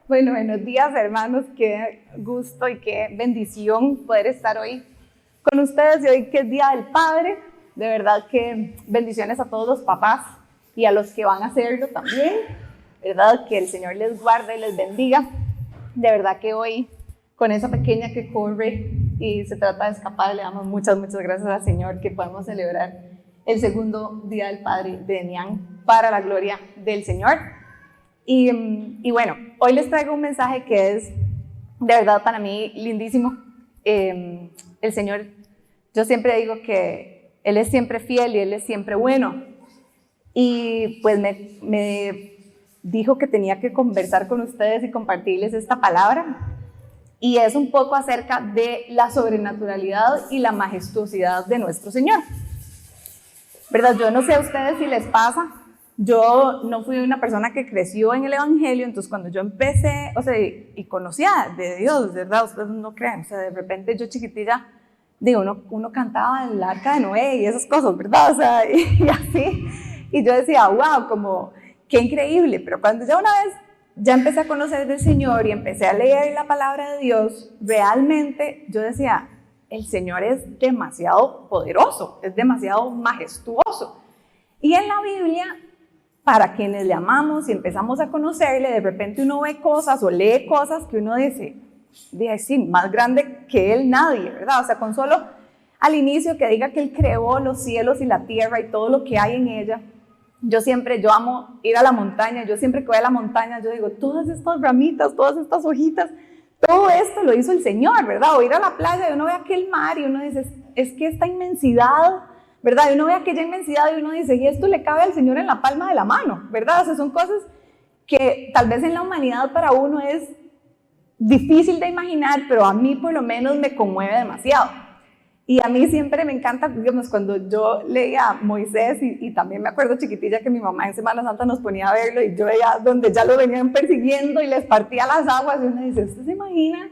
Bueno, buenos días, hermanos. Qué gusto y qué bendición poder estar hoy con ustedes. Y hoy que es Día del Padre, de verdad que bendiciones a todos los papás y a los que van a hacerlo también. ¿Verdad? Que el Señor les guarde y les bendiga. De verdad que hoy, con esa pequeña que corre y se trata de escapar, le damos muchas gracias al Señor que podemos celebrar el segundo Día del Padre de Nian para la gloria del Señor. Y bueno, hoy les traigo un mensaje que es de verdad para mí lindísimo. El Señor, yo siempre digo que Él es siempre fiel y Él es siempre bueno. Y pues me dijo que tenía que conversar con ustedes y compartirles esta palabra. Y es un poco acerca de la sobrenaturalidad y la majestuosidad de nuestro Señor. ¿Verdad? Yo no sé a ustedes si les pasa. Yo no fui una persona que creció en el Evangelio, entonces cuando yo empecé, o sea, y conocía de Dios, ¿verdad? Ustedes no creen, o sea, de repente yo chiquitilla, digo, uno cantaba el Arca de Noé y esas cosas, ¿verdad? O sea, y así, y yo decía, wow, como, qué increíble, pero cuando ya una vez ya empecé a conocer del Señor y empecé a leer la palabra de Dios, realmente yo decía, el Señor es demasiado poderoso, es demasiado majestuoso. Y en la Biblia, para quienes le amamos y empezamos a conocerle, de repente uno ve cosas o lee cosas que uno dice, sí, más grande que él nadie, ¿verdad? O sea, con solo al inicio que diga que él creó los cielos y la tierra y todo lo que hay en ella. Yo amo ir a la montaña, yo siempre que voy a la montaña, yo digo, todas estas ramitas, todas estas hojitas, todo esto lo hizo el Señor, ¿verdad? O ir a la playa y uno ve aquel mar y uno dice, es que esta inmensidad, ¿verdad? Y uno ve aquella inmensidad y uno dice, y esto le cabe al Señor en la palma de la mano, ¿verdad? O sea, son cosas que tal vez en la humanidad para uno es difícil de imaginar, pero a mí por lo menos me conmueve demasiado. Y a mí siempre me encanta, digamos, cuando yo leía a Moisés, y también me acuerdo chiquitilla que mi mamá en Semana Santa nos ponía a verlo, y yo veía donde ya lo venían persiguiendo y les partía las aguas, y uno dice, ¿usted se imagina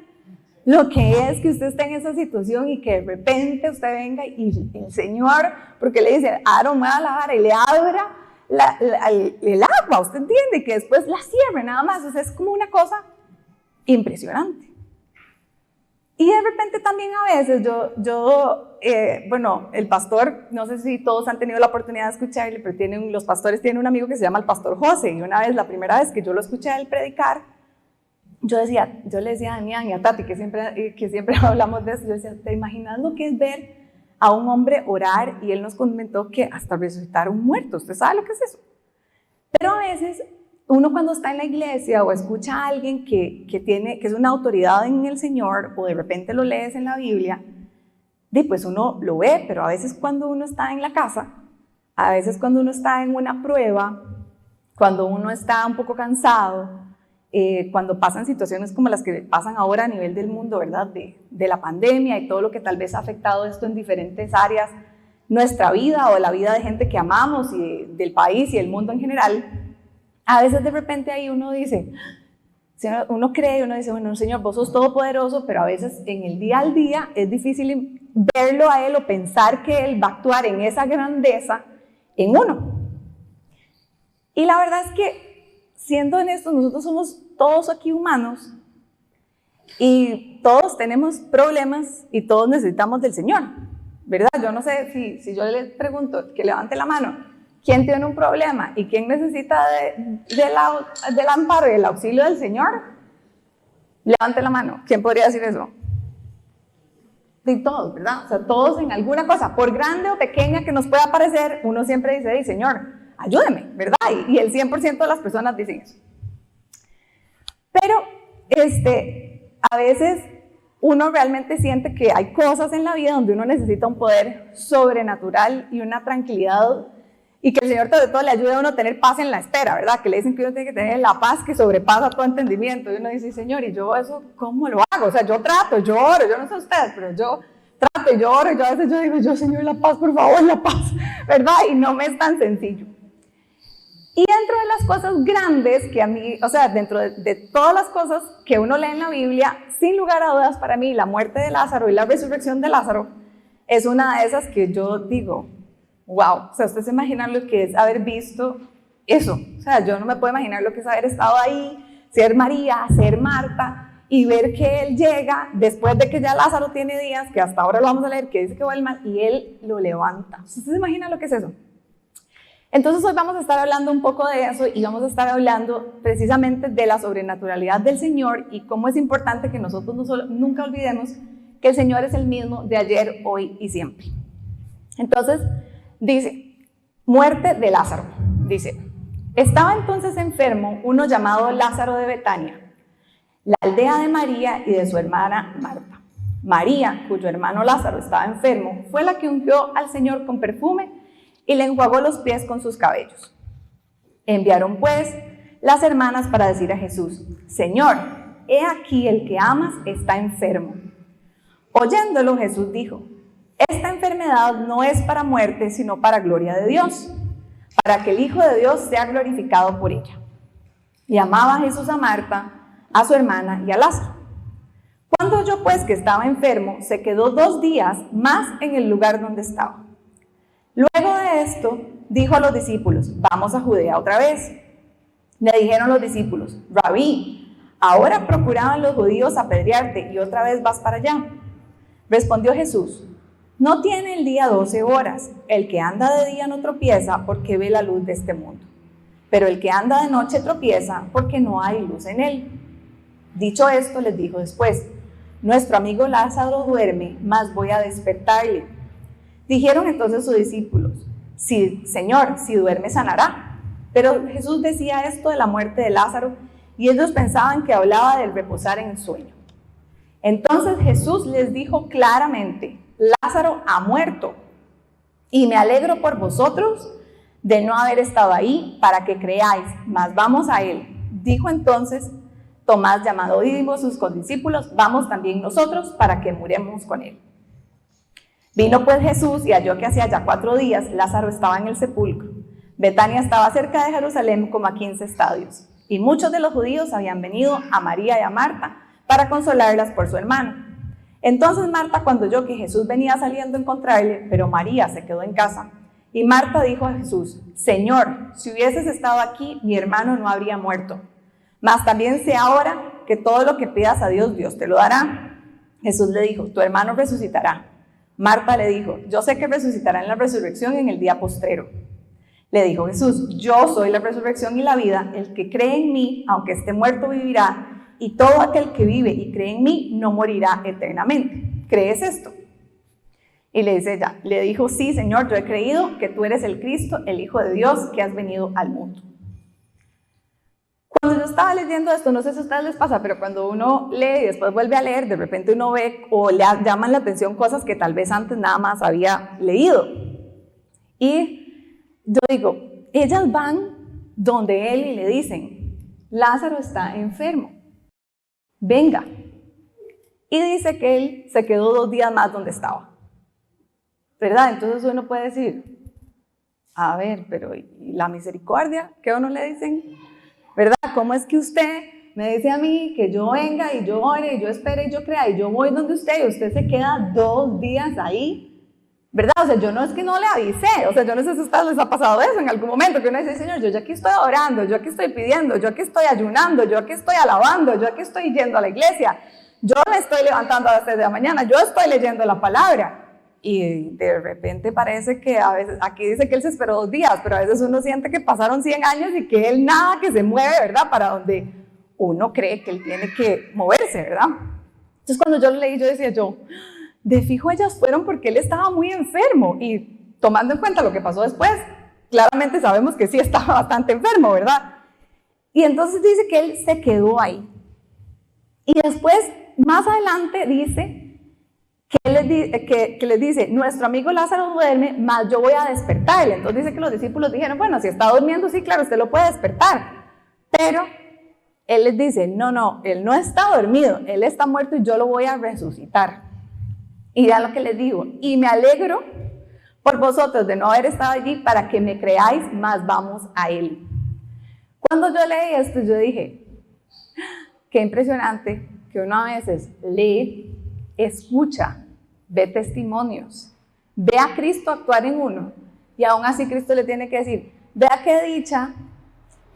lo que es que usted esté en esa situación y que de repente usted venga y el Señor, porque le dice, Aarón, mueva la vara y le abra el agua, usted entiende, que después la cierre nada más, o sea, es como una cosa impresionante. Y de repente también a veces bueno, el pastor, no sé si todos han tenido la oportunidad de escucharle, pero los pastores tienen un amigo que se llama el pastor José, y una vez, la primera vez que yo lo escuché a él predicar, yo le decía a Daniel y a Tati, que siempre hablamos de eso, yo decía, ¿te imaginas lo que es ver a un hombre orar? Y él nos comentó que hasta resucitar a un muerto, ¿usted sabe lo que es eso? Pero a veces uno cuando está en la iglesia o escucha a alguien que es una autoridad en el Señor, o de repente lo lees en la Biblia, pues uno lo ve, pero a veces cuando uno está en la casa, a veces cuando uno está en una prueba, cuando uno está un poco cansado, cuando pasan situaciones como las que pasan ahora a nivel del mundo, ¿verdad? De la pandemia y todo lo que tal vez ha afectado esto en diferentes áreas, nuestra vida o la vida de gente que amamos y del país y del mundo en general, a veces de repente ahí uno dice, uno cree, uno dice, bueno, Señor, vos sos todopoderoso, pero a veces en el día al día es difícil verlo a Él o pensar que Él va a actuar en esa grandeza en uno. Y la verdad es que, siendo honestos, nosotros somos todos aquí humanos y todos tenemos problemas y todos necesitamos del Señor, ¿verdad? Yo no sé si yo les pregunto, que levante la mano, ¿quién tiene un problema y quién necesita del amparo y del auxilio del Señor? Levante la mano, ¿quién podría decir eso? De todos, ¿verdad? O sea, todos en alguna cosa, por grande o pequeña que nos pueda parecer, uno siempre dice, Señor, ayúdeme, ¿verdad? Y el 100% de las personas dicen eso. Pero a veces uno realmente siente que hay cosas en la vida donde uno necesita un poder sobrenatural y una tranquilidad, y que el Señor sobre todo le ayude a uno a tener paz en la espera, ¿verdad? Que le dicen que uno tiene que tener la paz que sobrepasa todo entendimiento, y uno dice, Señor, ¿y yo eso cómo lo hago? O sea, yo trato, yo oro, yo no sé ustedes, pero yo trato y yo oro, y yo a veces yo digo, Señor, la paz, por favor, la paz, ¿verdad? Y no me es tan sencillo. Y dentro de las cosas grandes que a mí, o sea, dentro de todas las cosas que uno lee en la Biblia, sin lugar a dudas para mí, la muerte de Lázaro y la resurrección de Lázaro es una de esas que yo digo, wow, o sea, usted se imagina lo que es haber visto eso, o sea, yo no me puedo imaginar lo que es haber estado ahí, ser María, ser Marta, y ver que él llega después de que ya Lázaro tiene días, que hasta ahora lo vamos a leer, que dice que huele mal, y él lo levanta. ¿Usted se imagina lo que es eso? Entonces hoy vamos a estar hablando un poco de eso y vamos a estar hablando precisamente de la sobrenaturalidad del Señor y cómo es importante que nosotros nunca olvidemos que el Señor es el mismo de ayer, hoy y siempre. Entonces dice, muerte de Lázaro. Dice, estaba entonces enfermo uno llamado Lázaro de Betania, la aldea de María y de su hermana Marta. María, cuyo hermano Lázaro estaba enfermo, fue la que ungió al Señor con perfume y le enjuagó los pies con sus cabellos. Enviaron pues las hermanas para decir a Jesús, Señor, he aquí el que amas está enfermo. Oyéndolo, Jesús dijo, esta enfermedad no es para muerte, sino para gloria de Dios, para que el Hijo de Dios sea glorificado por ella. Y amaba Jesús a Marta, a su hermana y a Lázaro. Cuando oyó pues que estaba enfermo, se quedó 2 días más en el lugar donde estaba. Luego de esto, dijo a los discípulos, vamos a Judea otra vez. Le dijeron los discípulos, Rabí, ahora procuraban los judíos apedrearte y otra vez vas para allá. Respondió Jesús, no tiene el día 12 horas, el que anda de día no tropieza porque ve la luz de este mundo, pero el que anda de noche tropieza porque no hay luz en él. Dicho esto, les dijo después, nuestro amigo Lázaro duerme, mas voy a despertarle. Dijeron entonces sus discípulos, sí, Señor, si duerme sanará. Pero Jesús decía esto de la muerte de Lázaro y ellos pensaban que hablaba del reposar en el sueño. Entonces Jesús les dijo claramente, Lázaro ha muerto y me alegro por vosotros de no haber estado ahí para que creáis, mas vamos a él. Dijo entonces Tomás, llamado Dídimo, sus condiscípulos, vamos también nosotros para que muramos con él. Vino pues Jesús y halló que hacía ya 4 días Lázaro estaba en el sepulcro. Betania estaba cerca de Jerusalén como a 15 estadios, y muchos de los judíos habían venido a María y a Marta para consolarlas por su hermano. Entonces Marta, cuando oyó que Jesús venía saliendo a encontrarle, pero María se quedó en casa, y Marta dijo a Jesús, Señor, si hubieses estado aquí, mi hermano no habría muerto. Mas también sé ahora que todo lo que pidas a Dios, Dios te lo dará. Jesús le dijo, tu hermano resucitará. Marta le dijo, yo sé que resucitará en la resurrección en el día postrero. Le dijo Jesús, yo soy la resurrección y la vida, el que cree en mí, aunque esté muerto, vivirá, y todo aquel que vive y cree en mí no morirá eternamente. ¿Crees esto? Y le dice ella, le dijo, sí, Señor, yo he creído que tú eres el Cristo, el Hijo de Dios, que has venido al mundo. Cuando yo estaba leyendo esto, no sé si a ustedes les pasa, pero cuando uno lee y después vuelve a leer, de repente uno ve o le llaman la atención cosas que tal vez antes nada más había leído. Y yo digo, ellas van donde él y le dicen, Lázaro está enfermo, venga. Y dice que él se quedó 2 días más donde estaba, ¿verdad? Entonces uno puede decir, a ver, pero ¿y la misericordia? ¿Qué uno le dicen? ¿Verdad? ¿Cómo es que usted me dice a mí que yo venga y yo ore y yo espere y yo crea y yo voy donde usted y usted se queda 2 días ahí? ¿Verdad? O sea, yo no es que no le avisé, o sea, yo no sé si a ustedes les ha pasado eso en algún momento, que uno dice, Señor, yo ya aquí estoy orando, yo aquí estoy pidiendo, yo aquí estoy ayunando, yo aquí estoy alabando, yo aquí estoy yendo a la iglesia, yo me estoy levantando a las 3 de la mañana, yo estoy leyendo la palabra. Y de repente parece que a veces, aquí dice que él se esperó 2 días, pero a veces uno siente que pasaron 100 años y que él nada que se mueve, ¿verdad? Para donde uno cree que él tiene que moverse, ¿verdad? Entonces cuando yo lo leí, yo decía de fijo ellas fueron porque él estaba muy enfermo y tomando en cuenta lo que pasó después, claramente sabemos que sí estaba bastante enfermo, ¿verdad? Y entonces dice que él se quedó ahí. Y después, más adelante dice que les dice, nuestro amigo Lázaro duerme, mas yo voy a despertarle. Entonces dice que los discípulos dijeron, bueno, si está durmiendo, sí, claro, usted lo puede despertar. Pero él les dice, no, él no está dormido, él está muerto y yo lo voy a resucitar. Y ya lo que les digo, y me alegro por vosotros de no haber estado allí para que me creáis, mas vamos a él. Cuando yo leí esto, yo dije, qué impresionante que uno a veces lee, escucha, ve testimonios ve a Cristo actuar en uno, y aún así Cristo le tiene que decir, vea qué dicha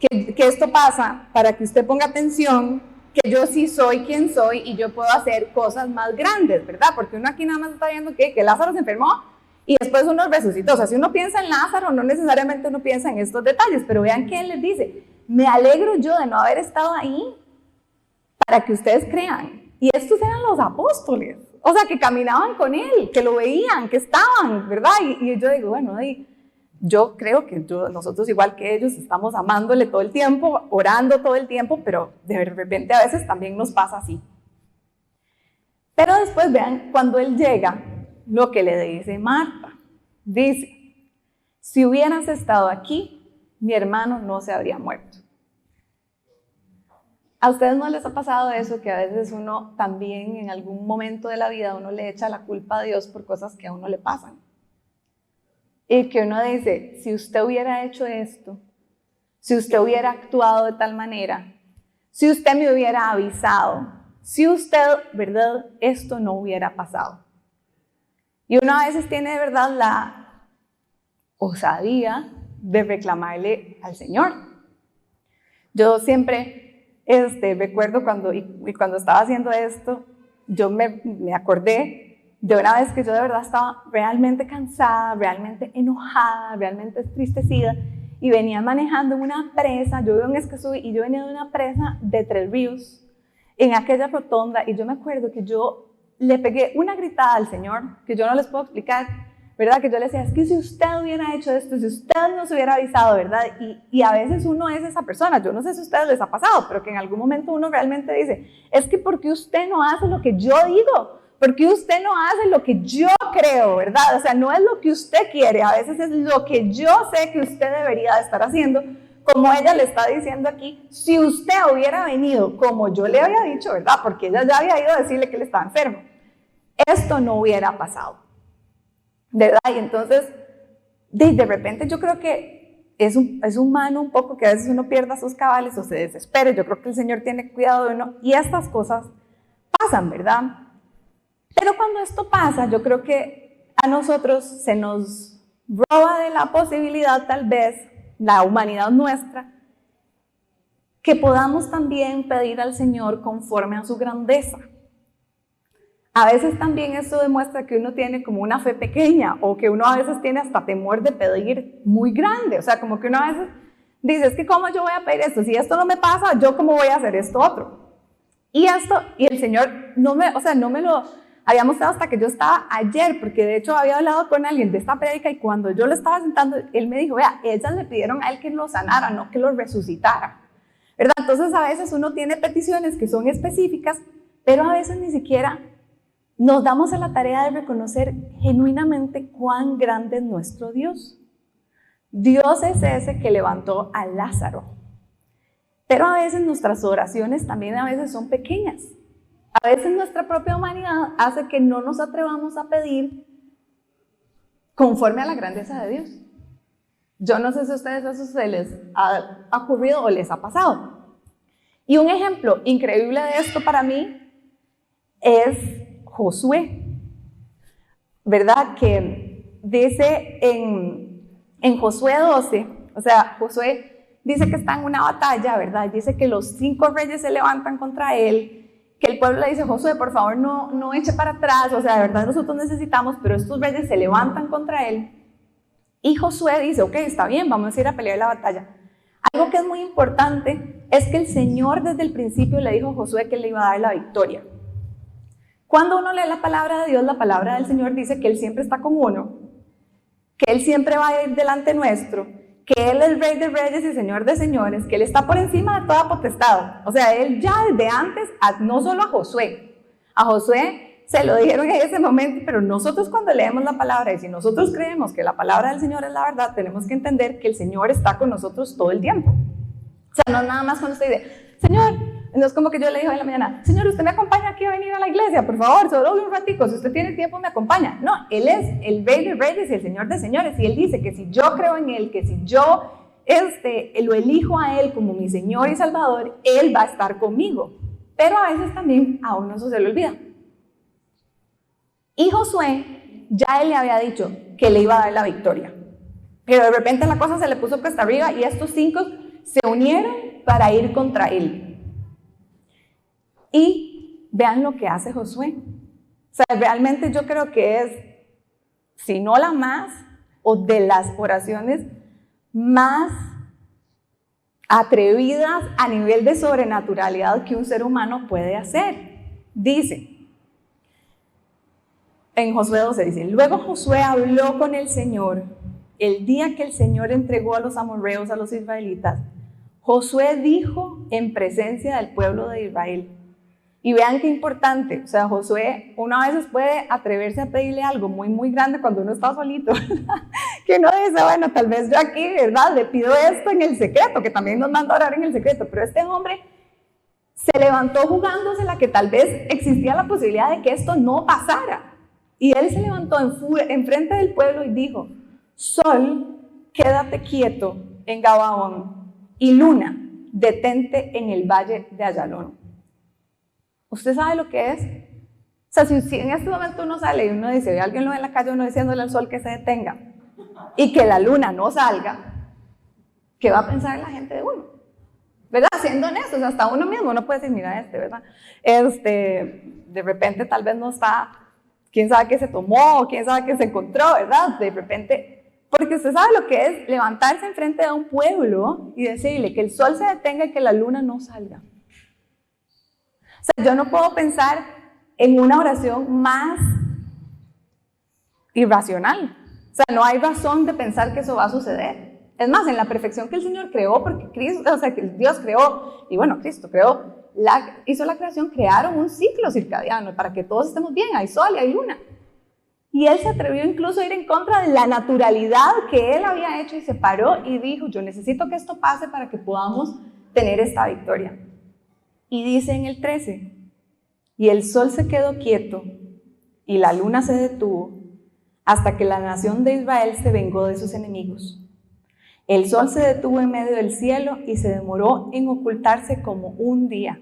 que esto pasa para que usted ponga atención, que yo sí soy quien soy y yo puedo hacer cosas más grandes, ¿verdad? Porque uno aquí nada más está viendo que Lázaro se enfermó y después uno resucitó. O sea, si uno piensa en Lázaro, no necesariamente uno piensa en estos detalles, pero vean que él les dice, me alegro yo de no haber estado ahí para que ustedes crean. Y estos eran los apóstoles, o sea, que caminaban con él, que lo veían, que estaban, ¿verdad? Y yo digo, bueno, yo creo que nosotros igual que ellos estamos amándole todo el tiempo, orando todo el tiempo, pero de repente a veces también nos pasa así. Pero después vean, cuando él llega, lo que le dice Marta, dice, si hubieras estado aquí, mi hermano no se habría muerto. ¿A ustedes no les ha pasado eso, que a veces uno también en algún momento de la vida uno le echa la culpa a Dios por cosas que a uno le pasan? Y que uno dice, si usted hubiera hecho esto, si usted hubiera actuado de tal manera, si usted me hubiera avisado, si usted, ¿verdad?, esto no hubiera pasado. Y uno a veces tiene de verdad la osadía de reclamarle al Señor. Yo siempre recuerdo cuando estaba haciendo esto, yo me acordé de una vez que yo de verdad estaba realmente cansada, realmente enojada, realmente entristecida, y venía manejando en una presa. Yo vivo en Escazú y yo venía de una presa de 3 Ríos, en aquella rotonda, y yo me acuerdo que yo le pegué una gritada al Señor, que yo no les puedo explicar, ¿verdad? Que yo le decía, es que si usted hubiera hecho esto, si usted nos hubiera avisado, ¿verdad? Y a veces uno es esa persona, yo no sé si a ustedes les ha pasado, pero que en algún momento uno realmente dice, es que ¿por qué usted no hace lo que yo digo? ¿Por qué usted no hace lo que yo creo, verdad? O sea, no es lo que usted quiere, a veces es lo que yo sé que usted debería de estar haciendo, como ella le está diciendo aquí, si usted hubiera venido como yo le había dicho, ¿verdad? Porque ella ya había ido a decirle que él estaba enfermo, esto no hubiera pasado, ¿verdad? Y entonces, de repente yo creo que es humano un poco que a veces uno pierda sus cabales o se desespere. Yo creo que el Señor tiene cuidado de uno y estas cosas pasan, ¿verdad? Pero cuando esto pasa, yo creo que a nosotros se nos roba de la posibilidad, tal vez, la humanidad nuestra, que podamos también pedir al Señor conforme a su grandeza. A veces también eso demuestra que uno tiene como una fe pequeña, o que uno a veces tiene hasta temor de pedir muy grande. O sea, como que uno a veces dice, es que ¿cómo yo voy a pedir esto? Si esto no me pasa, ¿yo cómo voy a hacer esto otro? Y el Señor no me lo había mostrado hasta que yo estaba ayer, porque de hecho había hablado con alguien de esta prédica, y cuando yo lo estaba sentando, él me dijo, vea, ellas le pidieron a él que lo sanara, no que lo resucitara, ¿verdad? Entonces a veces uno tiene peticiones que son específicas, pero a veces ni siquiera nos damos a la tarea de reconocer genuinamente cuán grande es nuestro Dios. Dios es ese que levantó a Lázaro. Pero a veces nuestras oraciones también a veces son pequeñas. A veces nuestra propia humanidad hace que no nos atrevamos a pedir conforme a la grandeza de Dios. Yo no sé si a ustedes eso se les ha ocurrido o les ha pasado. Y un ejemplo increíble de esto para mí es Josué, ¿verdad? Que dice en Josué 12, o sea, Josué dice que está en una batalla, ¿verdad? Dice que los 5 reyes se levantan contra él, que el pueblo le dice, Josué, por favor no eche para atrás, o sea, de verdad nosotros necesitamos, pero estos reyes se levantan contra él. Y Josué dice, ok, está bien, vamos a ir a pelear la batalla. Algo que es muy importante es que el Señor desde el principio le dijo a Josué que le iba a dar la victoria. Cuando uno lee la palabra de Dios, la palabra del Señor dice que Él siempre está con uno, que Él siempre va a ir delante nuestro, que Él es Rey de Reyes y Señor de Señores, que Él está por encima de toda potestad. O sea, Él ya desde antes, no solo a Josué se lo dijeron en ese momento, pero nosotros cuando leemos la palabra, y si nosotros creemos que la palabra del Señor es la verdad, tenemos que entender que el Señor está con nosotros todo el tiempo. O sea, no es nada más cuando usted dice, Señor, no es como que yo le dije hoy en la mañana, Señor, ¿usted me acompaña aquí a venir a la iglesia? Por favor, solo un ratico, si usted tiene tiempo me acompaña. No, Él es el Rey de Reyes y el Señor de Señores, y Él dice que si yo creo en Él, que si yo lo elijo a Él como mi Señor y Salvador, Él va a estar conmigo. Pero a veces también a uno eso se le olvida. Y Josué ya él le había dicho que le iba a dar la victoria. Pero de repente la cosa se le puso cuesta arriba y estos 5 se unieron para ir contra él. Y vean lo que hace Josué. O sea, realmente yo creo que es, si no la más, o de las oraciones más atrevidas a nivel de sobrenaturalidad que un ser humano puede hacer. Dice, en Josué 12 dice, luego Josué habló con el Señor el día que el Señor entregó a los amorreos a los israelitas. Josué dijo en presencia del pueblo de Israel. Y vean qué importante, o sea, Josué una vez puede atreverse a pedirle algo muy, muy grande cuando uno está solito, que uno dice, bueno, tal vez yo aquí, ¿verdad? Le pido esto en el secreto, que también nos manda a orar en el secreto, pero este hombre se levantó jugándosela que tal vez existía la posibilidad de que esto no pasara. Y él se levantó en frente del pueblo y dijo, Sol, quédate quieto en Gabaón, y Luna, detente en el valle de Ayalón. ¿Usted sabe lo que es? O sea, si en este momento uno sale y uno dice, ve a alguien lo ve en la calle, uno diciéndole al sol que se detenga y que la luna no salga, ¿qué va a pensar la gente de uno? ¿Verdad? Siendo honestos, hasta uno mismo no puede decir, mira ¿verdad? De repente tal vez no está, quién sabe qué se tomó, quién sabe qué se encontró, ¿verdad? De repente, porque usted sabe lo que es levantarse enfrente de un pueblo y decirle que el sol se detenga y que la luna no salga. O sea, yo no puedo pensar en una oración más irracional. O sea, no hay razón de pensar que eso va a suceder. Es más, en la perfección que el Señor creó, porque Cristo, o sea, que Dios creó, y bueno, Cristo creó, hizo la creación, crearon un ciclo circadiano para que todos estemos bien, hay sol y hay luna. Y Él se atrevió incluso a ir en contra de la naturalidad que Él había hecho y se paró y dijo, yo necesito que esto pase para que podamos tener esta victoria. Y dice en el 13, y el sol se quedó quieto y la luna se detuvo hasta que la nación de Israel se vengó de sus enemigos. El sol se detuvo en medio del cielo y se demoró en ocultarse como un día.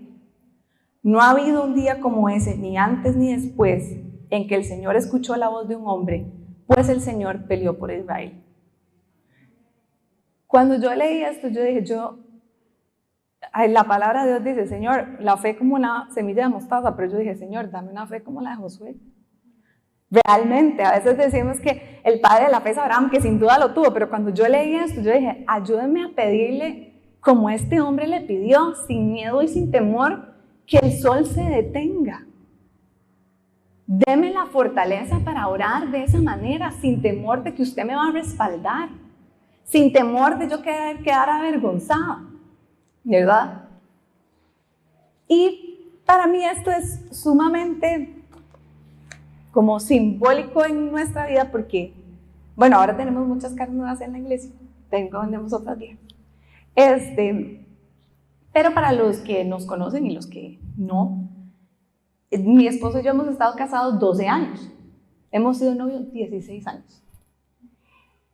No ha habido un día como ese, ni antes ni después, en que el Señor escuchó la voz de un hombre, pues el Señor peleó por Israel. Cuando yo leí esto, yo dije, la palabra de Dios dice, Señor, la fe como una semilla de mostaza, pero yo dije, Señor, dame una fe como la de Josué. Realmente, a veces decimos que el padre de la fe es Abraham, que sin duda lo tuvo, pero cuando yo leí esto, yo dije, ayúdeme a pedirle como este hombre le pidió, sin miedo y sin temor, que el sol se detenga. Deme la fortaleza para orar de esa manera, sin temor de que usted me va a respaldar, sin temor de yo quedar avergonzada. ¿Verdad? Y para mí esto es sumamente como simbólico en nuestra vida porque, bueno, ahora tenemos muchas caras nuevas en la iglesia, tenemos otras viejas. Pero para los que nos conocen y los que no, mi esposo y yo hemos estado casados 12 años, hemos sido novios 16 años.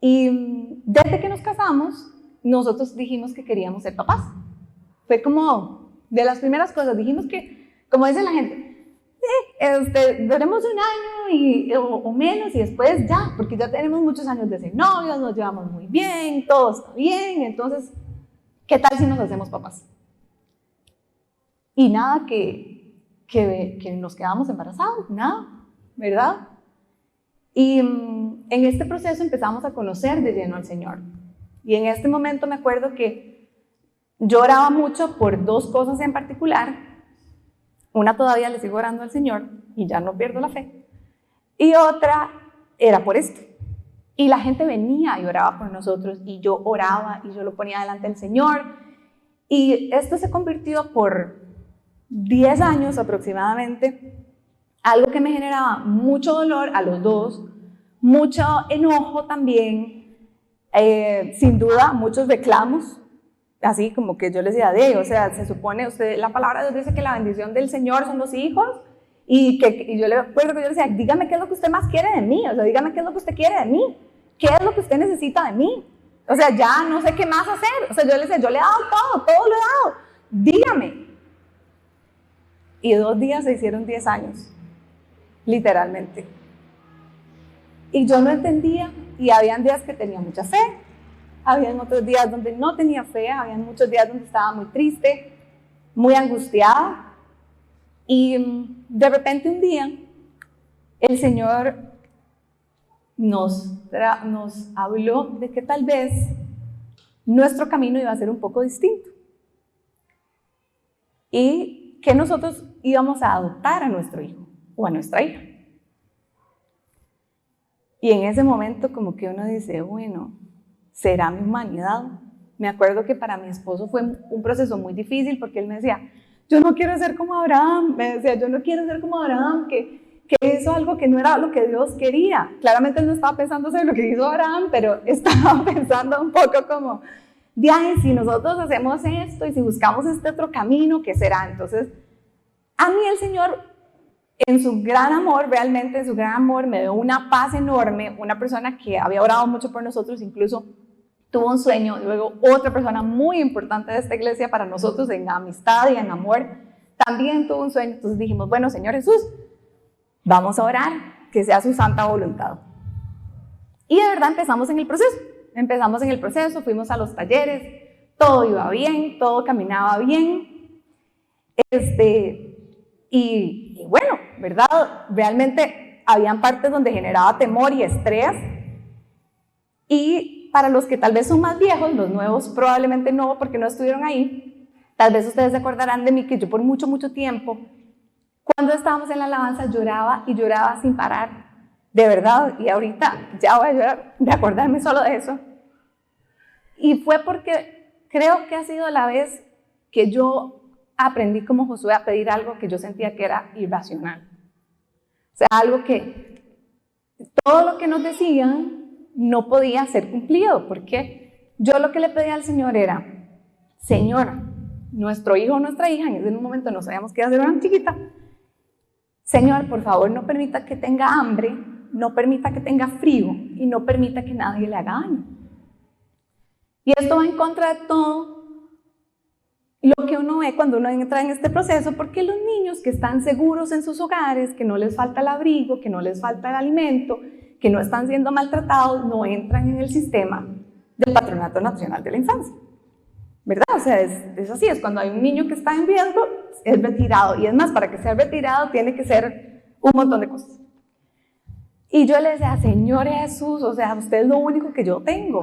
Y desde que nos casamos, nosotros dijimos que queríamos ser papás. Fue como de las primeras cosas, dijimos que, como dice la gente, duremos un año o menos y después ya, porque ya tenemos muchos años de ser novios, nos llevamos muy bien, todo está bien, entonces, ¿qué tal si nos hacemos papás? Y nada que nos quedamos embarazados, nada, ¿verdad? Y en este proceso empezamos a conocer de lleno al Señor. Y en este momento me acuerdo que yo oraba mucho por 2 cosas en particular. Una todavía le sigo orando al Señor y ya no pierdo la fe. Y otra era por esto. Y la gente venía y oraba por nosotros y yo oraba y yo lo ponía delante del Señor. Y esto se convirtió por 10 años aproximadamente, algo que me generaba mucho dolor a los 2, mucho enojo también, sin duda muchos reclamos. Así como que yo les decía, o sea, se supone, la palabra de Dios dice que la bendición del Señor son los hijos, y yo le acuerdo que yo le decía, dígame qué es lo que usted más quiere de mí, o sea, dígame qué es lo que usted quiere de mí, qué es lo que usted necesita de mí, o sea, ya no sé qué más hacer, o sea, yo le decía, yo le he dado todo lo he dado, dígame. Y 2 días se hicieron 10 años, literalmente. Y yo no entendía, y habían días que tenía mucha fe, habían otros días donde no tenía fe, habían muchos días donde estaba muy triste, muy angustiada. Y de repente un día el Señor nos habló de que tal vez nuestro camino iba a ser un poco distinto y que nosotros íbamos a adoptar a nuestro hijo o a nuestra hija. Y en ese momento como que uno dice, bueno, ¿será mi humanidad? Me acuerdo que para mi esposo fue un proceso muy difícil porque él me decía, yo no quiero ser como Abraham, me decía, yo no quiero ser como Abraham, que hizo algo que no era lo que Dios quería. Claramente él no estaba pensando hacer lo que hizo Abraham, pero estaba pensando un poco como, si nosotros hacemos esto y si buscamos este otro camino, ¿qué será? Entonces, a mí el Señor, en su gran amor, realmente en su gran amor, me dio una paz enorme, una persona que había orado mucho por nosotros, incluso tuvo un sueño, luego otra persona muy importante de esta iglesia para nosotros en amistad y en amor, también tuvo un sueño. Entonces dijimos, bueno, Señor Jesús, vamos a orar, que sea su santa voluntad. Y de verdad empezamos en el proceso, fuimos a los talleres, todo iba bien, todo caminaba bien, y bueno, ¿verdad? Realmente habían partes donde generaba temor y estrés, y para los que tal vez son más viejos, los nuevos probablemente no, porque no estuvieron ahí, tal vez ustedes se acordarán de mí que yo por mucho tiempo, cuando estábamos en la alabanza, lloraba y lloraba sin parar, de verdad, y ahorita ya voy a llorar de acordarme solo de eso. Y fue porque creo que ha sido la vez que yo aprendí como Josué a pedir algo que yo sentía que era irracional. O sea, algo que todo lo que nos decían no podía ser cumplido, porque yo lo que le pedía al Señor era, Señor, nuestro hijo o nuestra hija, en ese momento no sabíamos qué hacer, era chiquita, Señor, por favor, no permita que tenga hambre, no permita que tenga frío y no permita que nadie le haga daño. Y esto va en contra de todo lo que uno ve cuando uno entra en este proceso, porque los niños que están seguros en sus hogares, que no les falta el abrigo, que no les falta el alimento, que no están siendo maltratados, no entran en el sistema del Patronato Nacional de la Infancia, ¿verdad? O sea, es así, es cuando hay un niño que está en riesgo, es retirado, y es más, para que sea retirado tiene que ser un montón de cosas. Y yo le decía, Señor Jesús, o sea, usted es lo único que yo tengo.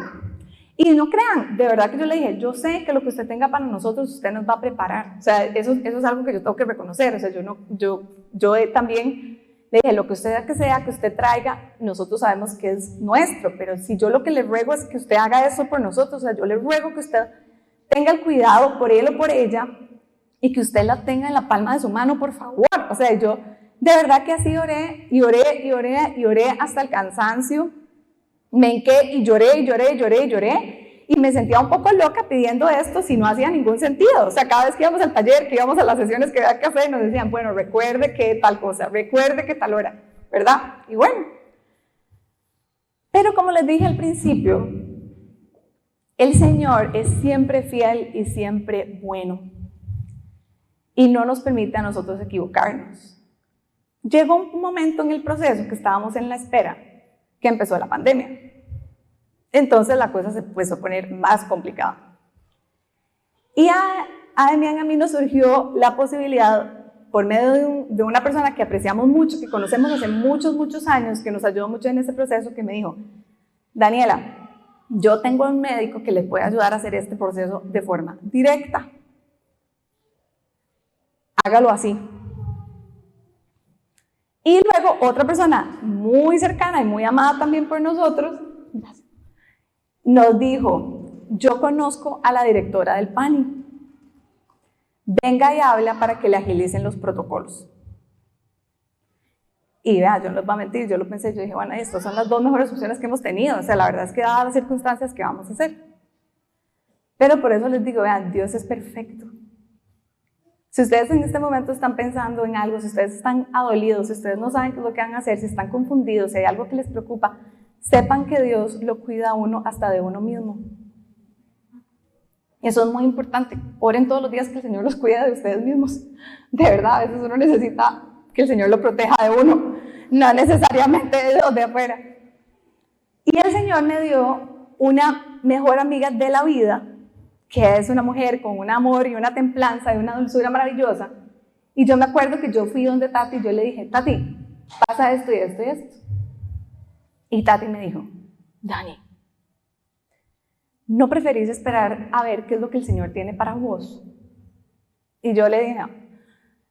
Y no crean, de verdad que yo le dije, yo sé que lo que usted tenga para nosotros, usted nos va a preparar. O sea, eso es algo que yo tengo que reconocer. O sea, yo también le dije, lo que usted sea que usted traiga, nosotros sabemos que es nuestro, pero si yo lo que le ruego es que usted haga eso por nosotros, o sea, yo le ruego que usted tenga el cuidado por él o por ella y que usted la tenga en la palma de su mano, por favor. O sea, yo de verdad que así oré y oré y oré y oré hasta el cansancio. Me hinqué y lloré y lloré y lloré y lloré y me sentía un poco loca pidiendo esto si no hacía ningún sentido. O sea, cada vez que íbamos al taller, que íbamos a las sesiones que había que hacer, nos decían, bueno, recuerde que tal cosa, recuerde que tal hora, ¿verdad? Y bueno, pero como les dije al principio, el Señor es siempre fiel y siempre bueno y no nos permite a nosotros equivocarnos. Llegó un momento en el proceso que estábamos en la espera, que empezó la pandemia. Entonces la cosa se empezó a poner más complicada. Y a Demián y a mí nos surgió la posibilidad, por medio de una persona que apreciamos mucho, que conocemos hace muchos años, que nos ayudó mucho en ese proceso, que me dijo, Daniela, yo tengo un médico que le puede ayudar a hacer este proceso de forma directa. Hágalo así. Y luego otra persona muy cercana y muy amada también por nosotros, nos dijo, yo conozco a la directora del PANI, venga y habla para que le agilicen los protocolos. Y vea, yo no les voy a mentir, yo lo pensé, yo dije, bueno, estas son las dos mejores opciones que hemos tenido, o sea, la verdad es que dadas las circunstancias, ¿qué vamos a hacer? Pero por eso les digo, vean, Dios es perfecto. Si ustedes en este momento están pensando en algo, si ustedes están adolidos, si ustedes no saben qué es lo que van a hacer, si están confundidos, si hay algo que les preocupa, sepan que Dios lo cuida a uno hasta de uno mismo. Eso es muy importante. Oren todos los días que el Señor los cuida de ustedes mismos. De verdad, a veces uno necesita que el Señor lo proteja de uno, no necesariamente de los de afuera. Y el Señor me dio una mejor amiga de la vida, que es una mujer con un amor y una templanza y una dulzura maravillosa. Y yo me acuerdo que yo fui donde Tati y yo le dije, Tati, pasa esto y esto y esto. Y Tati me dijo, Dani, ¿no preferís esperar a ver qué es lo que el Señor tiene para vos? Y yo le dije,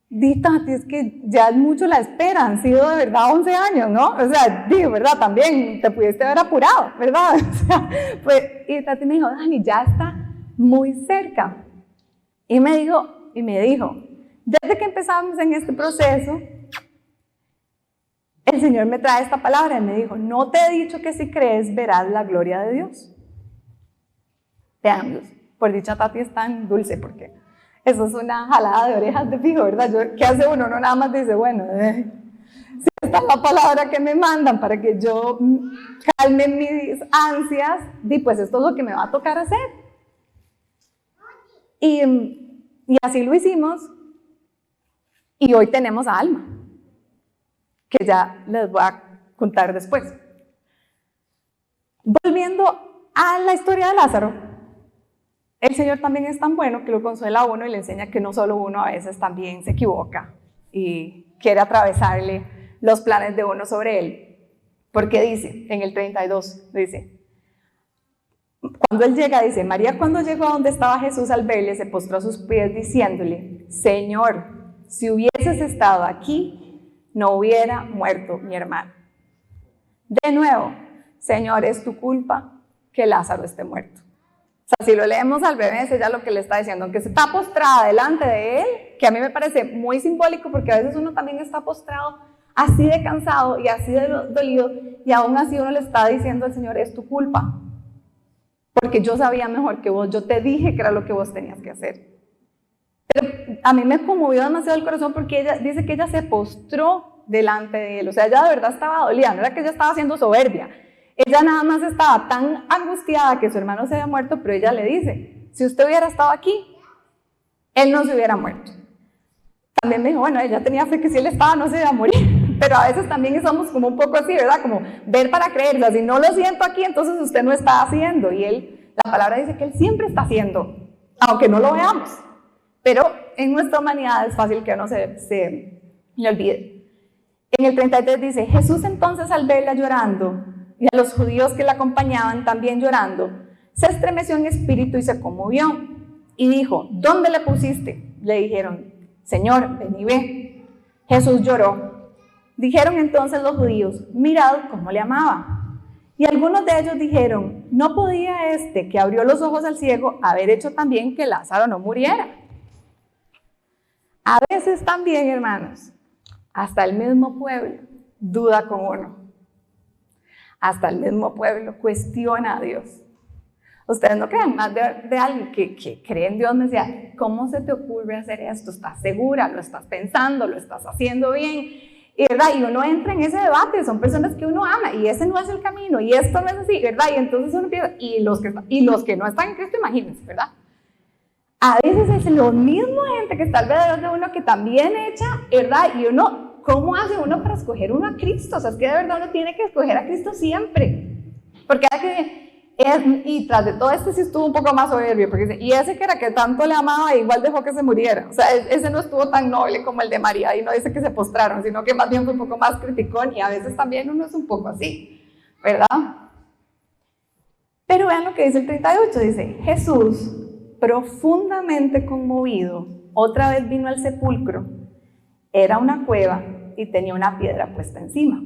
di Tati, es que ya es mucho la espera, han sido de verdad 11 años, ¿no? O sea, digo, ¿verdad? También te pudiste haber apurado, ¿verdad? O sea, pues, y Tati me dijo, Dani, ya está muy cerca. Y me dijo, desde que empezamos en este proceso, el Señor me trae esta palabra y me dijo, no te he dicho que si crees verás la gloria de Dios. Vean, por dicha Tati es tan dulce, porque eso es una jalada de orejas de fijo, ¿verdad? ¿Qué hace uno? Uno nada más dice, bueno, si esta es la palabra que me mandan para que yo calme mis ansias, pues esto es lo que me va a tocar hacer. Y así lo hicimos, y hoy tenemos a Alma, que ya les voy a contar después. Volviendo a la historia de Lázaro, el Señor también es tan bueno que lo consuela a uno y le enseña que no solo uno a veces también se equivoca y quiere atravesarle los planes de uno sobre él. Porque dice, en el 32, dice, cuando él llega, dice, María cuando llegó a donde estaba Jesús al verle, se postró a sus pies diciéndole, Señor, si hubieses estado aquí, no hubiera muerto mi hermano. De nuevo, Señor, es tu culpa que Lázaro esté muerto. O sea, si lo leemos al revés, ella lo que le está diciendo, aunque se está postrada delante de él, que a mí me parece muy simbólico, porque a veces uno también está postrado así de cansado y así de dolido, y aún así uno le está diciendo al Señor, es tu culpa, porque yo sabía mejor que vos, yo te dije que era lo que vos tenías que hacer. Pero a mí me conmovió demasiado el corazón, porque ella dice que ella se postró delante de él, o sea, ella de verdad estaba dolida, no era que ella estaba siendo soberbia. Ella nada más estaba tan angustiada que su hermano se había muerto, pero ella le dice, si usted hubiera estado aquí, él no se hubiera muerto. También me dijo, bueno, ella tenía fe que si él estaba no se iba a morir, pero a veces también somos como un poco así, ¿verdad? Como ver para creer, o sea, si no lo siento aquí, entonces usted no está haciendo, y él, la palabra dice que él siempre está haciendo, aunque no lo veamos, pero en nuestra humanidad es fácil que uno se le olvide. En el 33 dice, Jesús entonces al verla llorando, y a los judíos que la acompañaban también llorando, se estremeció en espíritu y se conmovió, y dijo, ¿dónde le pusiste? Le dijeron, Señor, ven y ve. Jesús lloró. Dijeron entonces los judíos, mirad cómo le amaba. Y algunos de ellos dijeron, ¿no podía este que abrió los ojos al ciego haber hecho también que Lázaro no muriera? A veces también, hermanos, hasta el mismo pueblo duda con uno. Hasta el mismo pueblo cuestiona a Dios. Ustedes no creen más de alguien que cree en Dios, me decía, ¿cómo se te ocurre hacer esto? ¿Estás segura? ¿Lo estás pensando? ¿Lo estás haciendo bien? Y uno entra en ese debate, son personas que uno ama, y ese no es el camino, y esto no es así, ¿verdad? Y entonces uno piensa, y los que no están en Cristo, imagínense, ¿verdad? A veces es lo mismo gente que está alrededor de uno que también echa, ¿verdad? Y uno, ¿cómo hace uno para escoger uno a Cristo? O sea, es que de verdad uno tiene que escoger a Cristo siempre. Porque y tras de todo este sí estuvo un poco más soberbio, porque dice, y ese que era que tanto le amaba, igual dejó que se muriera. O sea, ese no estuvo tan noble como el de María, y no dice que se postraron, sino que más bien fue un poco más criticón, y a veces también uno es un poco así, ¿verdad? Pero vean lo que dice el 38, dice, Jesús, profundamente conmovido, otra vez vino al sepulcro. Era una cueva y tenía una piedra puesta encima.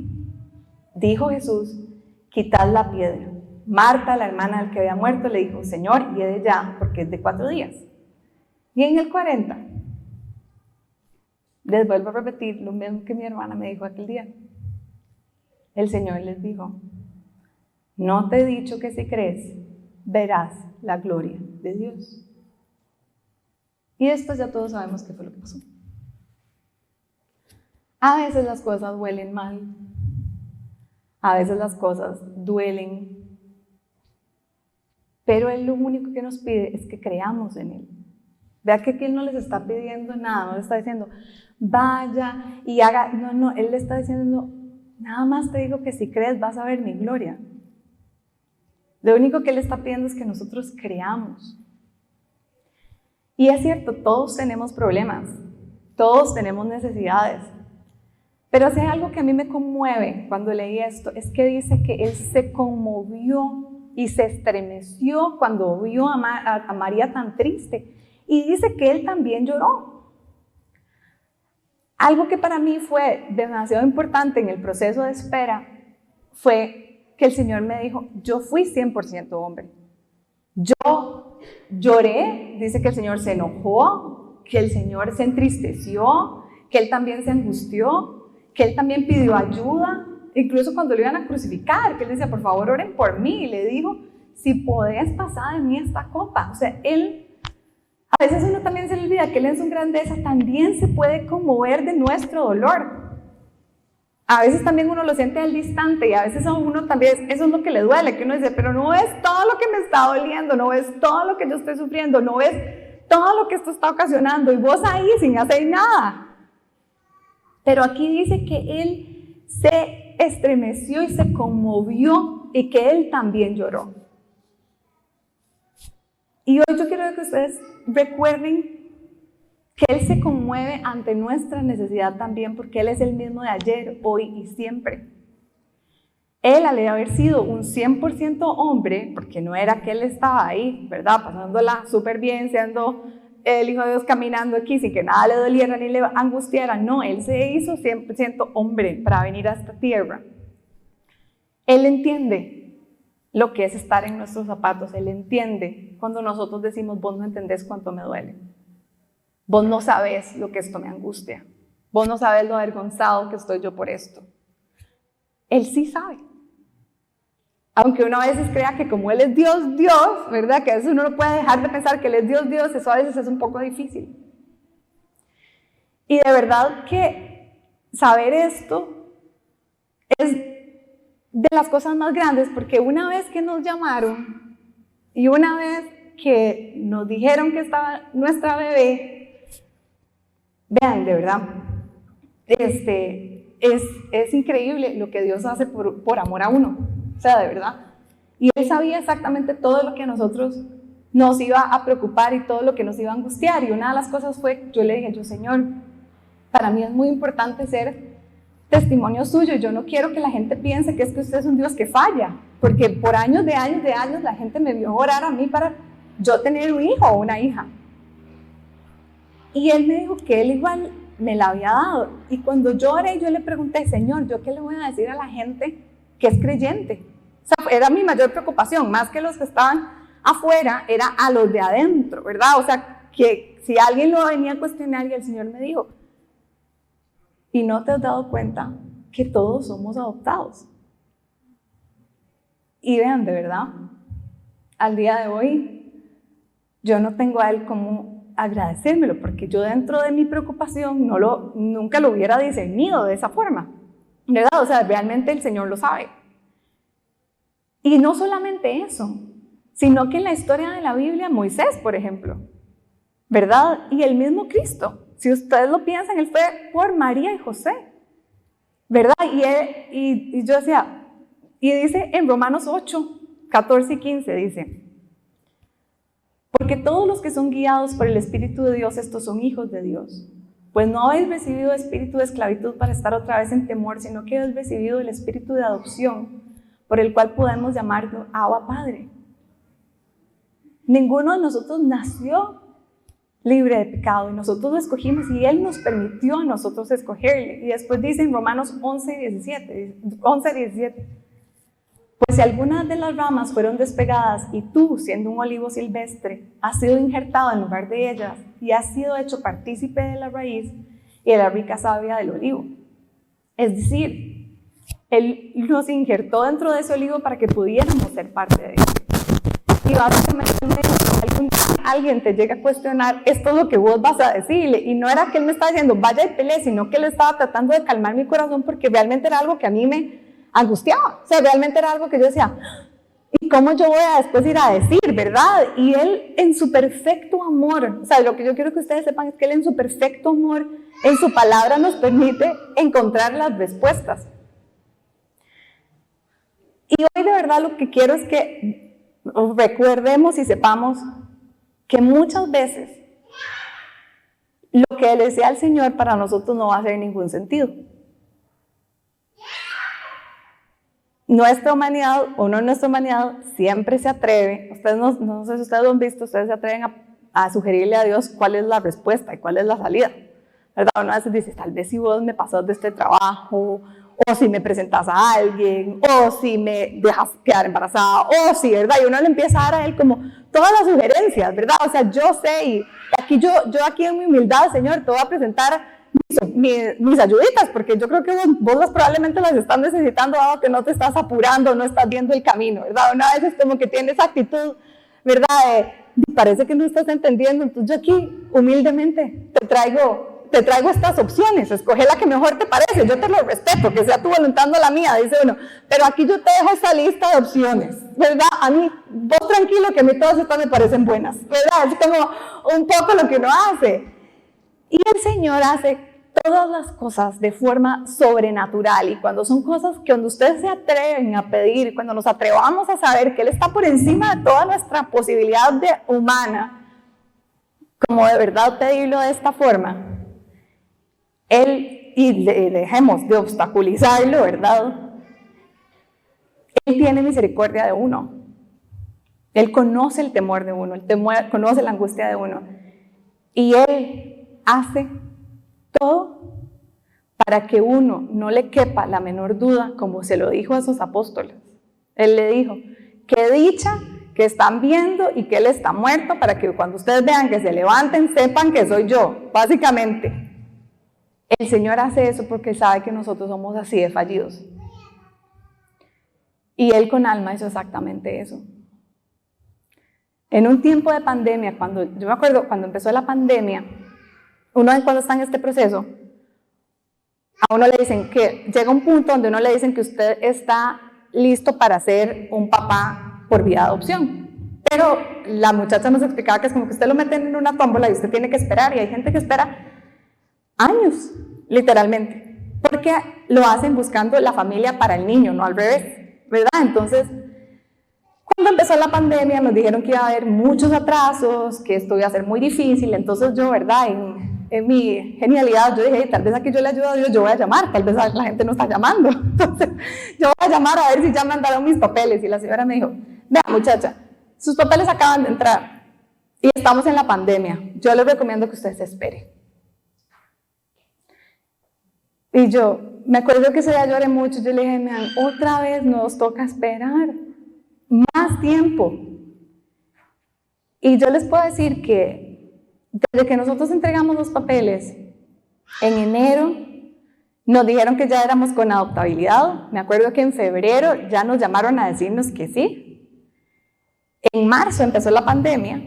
Dijo Jesús, quitad la piedra. Marta, la hermana del que había muerto, le dijo, Señor, lleve ya, porque es de 4 días. Y en el 40, les vuelvo a repetir lo mismo que mi hermana me dijo aquel día. El Señor les dijo, no te he dicho que si crees, verás la gloria de Dios. Y después ya todos sabemos qué fue lo que pasó. A veces las cosas huelen mal, a veces las cosas duelen, pero Él lo único que nos pide es que creamos en Él. Vea que aquí Él no les está pidiendo nada, no les está diciendo, vaya y haga, no, Él le está diciendo, nada más te digo que si crees vas a ver mi gloria. Lo único que Él está pidiendo es que nosotros creamos. Y es cierto, todos tenemos problemas, todos tenemos necesidades. Pero si hay algo que a mí me conmueve cuando leí esto, es que dice que Él se conmovió y se estremeció cuando vio a María tan triste. Y dice que Él también lloró. Algo que para mí fue demasiado importante en el proceso de espera fue que el Señor me dijo, yo fui 100% hombre. Yo lloré, dice que el Señor se enojó, que el Señor se entristeció, que Él también se angustió, que Él también pidió ayuda, incluso cuando lo iban a crucificar, que Él decía, por favor oren por mí, y le dijo, si podés pasar de mí esta copa. O sea, Él, a veces uno también se le olvida que Él en su grandeza también se puede conmover de nuestro dolor. A veces también uno lo siente al distante y a veces a uno también, eso es lo que le duele, que uno dice, pero no es todo lo que me está doliendo, no es todo lo que yo estoy sufriendo, no es todo lo que esto está ocasionando y vos ahí sin hacer nada. Pero aquí dice que Él se estremeció y se conmovió y que Él también lloró. Y hoy yo quiero que ustedes recuerden que Él se conmueve ante nuestra necesidad también, porque Él es el mismo de ayer, hoy y siempre. Él, al haber sido un 100% hombre, porque no era que Él estaba ahí, ¿verdad? Pasándola súper bien, siendo el Hijo de Dios caminando aquí sin que nada le doliera ni le angustiara. No, Él se hizo 100% hombre para venir a esta tierra. Él entiende lo que es estar en nuestros zapatos. Él entiende cuando nosotros decimos, vos no entendés cuánto me duele. Vos no sabes lo que esto me angustia. Vos no sabes lo avergonzado que estoy yo por esto. Él sí sabe. Aunque uno a veces crea que como Él es Dios, Dios, ¿verdad? Que a veces uno no puede dejar de pensar que Él es Dios, Dios, eso a veces es un poco difícil. Y de verdad que saber esto es de las cosas más grandes, porque una vez que nos llamaron y una vez que nos dijeron que estaba nuestra bebé, vean, de verdad, es increíble lo que Dios hace por amor a uno, o sea, de verdad. Y Él sabía exactamente todo lo que a nosotros nos iba a preocupar y todo lo que nos iba a angustiar. Y una de las cosas fue, yo le dije, Señor, para mí es muy importante ser testimonio suyo. Yo no quiero que la gente piense que es que usted es un Dios que falla, porque por años la gente me vio orar a mí para yo tener un hijo o una hija. Y Él me dijo que Él igual me la había dado. Y cuando yo oré, yo le pregunté, Señor, ¿yo qué le voy a decir a la gente que es creyente? O sea, era mi mayor preocupación, más que los que estaban afuera, era a los de adentro, ¿verdad? O sea, que si alguien lo venía a cuestionar y el Señor me dijo, ¿y no te has dado cuenta que todos somos adoptados? Y vean, de verdad, al día de hoy, yo no tengo a Él como agradecérmelo, porque yo dentro de mi preocupación nunca lo hubiera discernido de esa forma, ¿verdad? O sea, realmente el Señor lo sabe. Y no solamente eso, sino que en la historia de la Biblia, Moisés, por ejemplo, ¿verdad? Y el mismo Cristo, si ustedes lo piensan, Él fue por María y José, ¿verdad? Y yo decía, y dice en Romanos 8, 14 y 15, dice, porque todos los que son guiados por el Espíritu de Dios, estos son hijos de Dios. Pues no habéis recibido espíritu de esclavitud para estar otra vez en temor, sino que habéis recibido el espíritu de adopción, por el cual podemos llamarlo Abba Padre. Ninguno de nosotros nació libre de pecado, y nosotros lo escogimos, y Él nos permitió a nosotros escogerle. Y después dice en Romanos 11, 17, pues si algunas de las ramas fueron despegadas y tú, siendo un olivo silvestre, has sido injertado en lugar de ellas y has sido hecho partícipe de la raíz y de la rica savia del olivo. Es decir, Él nos injertó dentro de ese olivo para que pudiéramos ser parte de él. Y básicamente alguien te llega a cuestionar, esto es lo que vos vas a decirle. Y no era que Él me estaba diciendo, vaya y pelee, sino que Él estaba tratando de calmar mi corazón, porque realmente era algo que a mí me angustiaba. O sea, realmente era algo que yo decía, ¿y cómo yo voy a después ir a decir, verdad? Y Él en su perfecto amor, o sea, lo que yo quiero que ustedes sepan es que Él en su perfecto amor, en su palabra nos permite encontrar las respuestas. Y hoy de verdad lo que quiero es que recordemos y sepamos que muchas veces lo que le decía al Señor para nosotros no va a hacer ningún sentido. Nuestra humanidad, uno en nuestra humanidad siempre se atreve, ustedes no sé si ustedes lo han visto, ustedes se atreven a sugerirle a Dios cuál es la respuesta y cuál es la salida, ¿verdad? Uno a veces dice, tal vez si vos me pasas de este trabajo, o si me presentas a alguien, o si me dejas quedar embarazada, o si, ¿verdad? Y uno le empieza a dar a él como todas las sugerencias, ¿verdad? O sea, yo sé, y aquí yo aquí en mi humildad, Señor, te voy a presentar mis ayuditas, porque yo creo que vos probablemente las estás necesitando, dado que no te estás apurando, no estás viendo el camino, ¿verdad? Una vez es como que tienes actitud, ¿verdad? Parece que no estás entendiendo, entonces yo aquí humildemente te traigo estas opciones, escoge la que mejor te parece, yo te lo respeto, que sea tu voluntad no la mía, dice uno, pero aquí yo te dejo esta lista de opciones, ¿verdad? A mí, vos tranquilo que a mí todas estas me parecen buenas, ¿verdad? Es como un poco lo que uno hace. Y el Señor hace todas las cosas de forma sobrenatural, y cuando son cosas que cuando ustedes se atreven a pedir, cuando nos atrevamos a saber que Él está por encima de toda nuestra posibilidad humana, como de verdad pedirlo de esta forma, Él, y dejemos de obstaculizarlo, ¿verdad? Él tiene misericordia de uno. Él conoce el temor de uno, conoce la angustia de uno. Y Él hace todo para que uno no le quepa la menor duda, como se lo dijo a sus apóstoles. Él le dijo, qué dicha que están viendo y que Él está muerto, para que cuando ustedes vean que se levanten, sepan que soy yo, básicamente. El Señor hace eso porque sabe que nosotros somos así de fallidos. Y Él con alma hizo exactamente eso. En un tiempo de pandemia, yo me acuerdo cuando empezó la pandemia, uno cuando está en este proceso, a uno le dicen que llega un punto donde uno le dicen que usted está listo para ser un papá por vía de adopción. Pero la muchacha nos explicaba que es como que usted lo meten en una tómbola y usted tiene que esperar, y hay gente que espera años, literalmente, porque lo hacen buscando la familia para el niño, no al revés, ¿verdad? Entonces, cuando empezó la pandemia nos dijeron que iba a haber muchos atrasos, que esto iba a ser muy difícil, entonces yo, ¿verdad? En mi genialidad, yo dije, tal vez aquí yo le ayudo a Dios, yo voy a llamar, tal vez la gente no está llamando, entonces yo voy a llamar a ver si ya mandaron mis papeles, y la señora me dijo, vea muchacha, sus papeles acaban de entrar, y estamos en la pandemia, yo les recomiendo que usted se espere. Y yo, me acuerdo que ese día lloré mucho, yo le dije, man, otra vez nos toca esperar más tiempo. Y yo les puedo decir que desde que nosotros entregamos los papeles, en enero nos dijeron que ya éramos con adoptabilidad. Me acuerdo que en febrero ya nos llamaron a decirnos que sí. En marzo empezó la pandemia,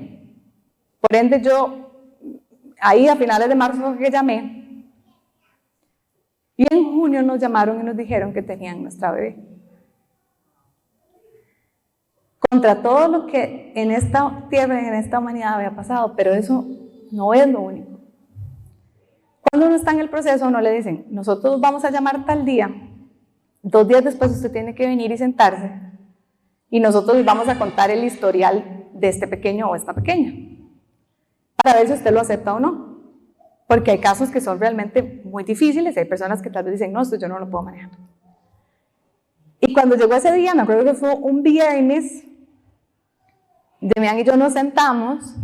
por ende yo, ahí a finales de marzo fue que llamé. Y en junio nos llamaron y nos dijeron que tenían nuestra bebé. Contra todo lo que en esta tierra y en esta humanidad había pasado, pero eso no es lo único. Cuando uno está en el proceso, no le dicen, nosotros vamos a llamar tal día, 2 días después usted tiene que venir y sentarse, y nosotros les vamos a contar el historial de este pequeño o esta pequeña, para ver si usted lo acepta o no. Porque hay casos que son realmente muy difíciles, hay personas que tal vez dicen, no, esto yo no lo puedo manejar. Y cuando llegó ese día, me acuerdo que fue un viernes, Demián y yo nos sentamos